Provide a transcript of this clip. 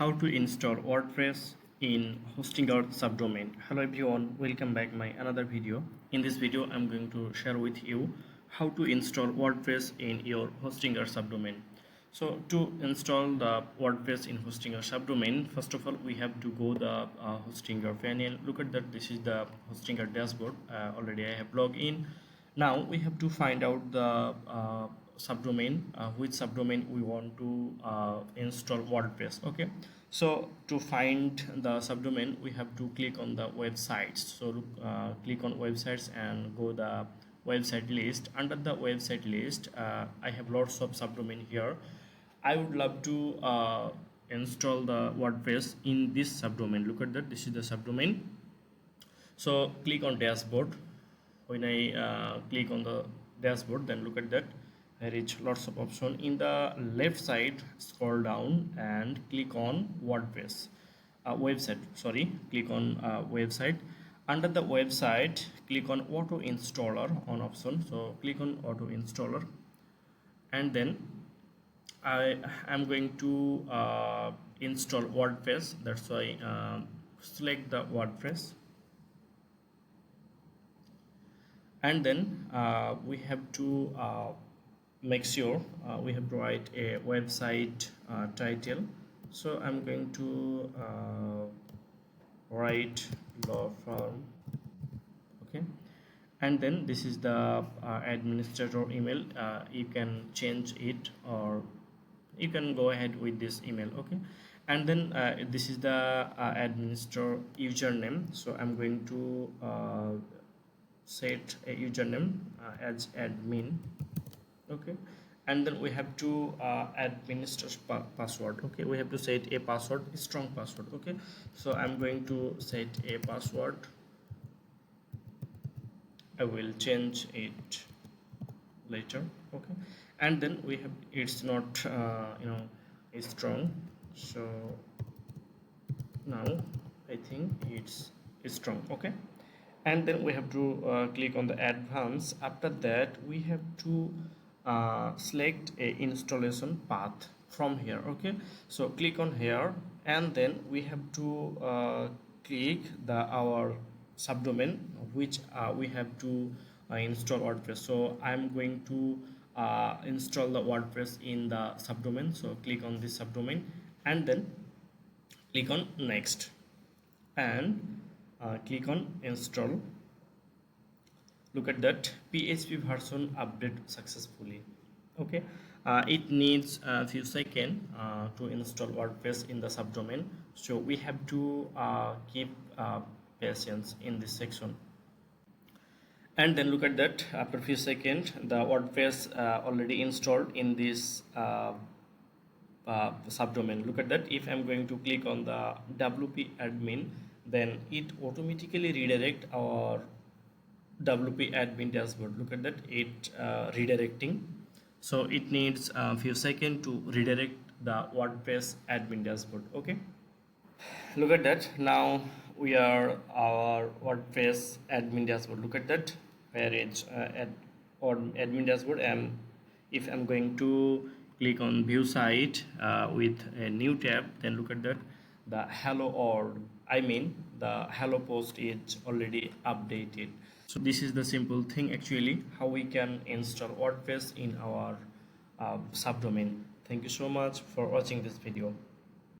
How to install WordPress in hosting or subdomain. Hello everyone, welcome back my another video. In this video I'm going to share with you how to install WordPress in your hosting or subdomain. So to install the WordPress in hosting or subdomain, first of all we have to go the hosting or panel. Look at that, this is the hosting or dashboard. Already I have logged in. Now we have to find out the subdomain, which subdomain we want to install WordPress. Okay, so to find the subdomain we have to click on the websites. So click on websites and go the website list. Under the website list I have lots of subdomain here. I would love to install the WordPress in this subdomain. Look at that, this is the subdomain. So click on dashboard. When I click on the dashboard, then look at that, there is lots of option. In the left side scroll down and click on WordPress website, click on website. Under the website click on auto installer on option, so click on auto installer, and then I am going to install WordPress. That's why select the WordPress, and then we have to make sure we have to write a website title. So I'm going to write law firm. Okay, and then this is the administrator email. You can change it or you can go ahead with this email. Okay, and then this is the administrator username. So I'm going to set a username as admin. Okay, and then we have to administer password. Okay, we have to set a password, a strong password. Okay, so I'm going to set a password. I will change it later. Okay, and then we have, it's not it's strong, so now I think it's strong. Okay, and then we have to click on the advanced. After that we have to select a installation path from here. Okay, so click on here, and then we have to click the our subdomain which we have to install WordPress. So I'm going to install the WordPress in the subdomain. So click on this subdomain and then click on next and click on install. Look at that, PHP version update successfully. Okay, it needs a few seconds to install WordPress in the subdomain, so we have to keep patience in this section. And then look at that, after few seconds the WordPress already installed in this subdomain. Look at that, if I'm going to click on the WP admin, then it automatically redirect our WP admin dashboard. Look at that, it redirecting. So it needs a few seconds to redirect the WordPress admin dashboard. Okay, look at that, now we are our WordPress admin dashboard. Look at that, where it's admin dashboard, and if I'm going to click on view site with a new tab, then look at that, the hello, or I mean the hello post is already updated. So this is the simple thing actually how we can install WordPress in our subdomain. Thank you so much for watching this video.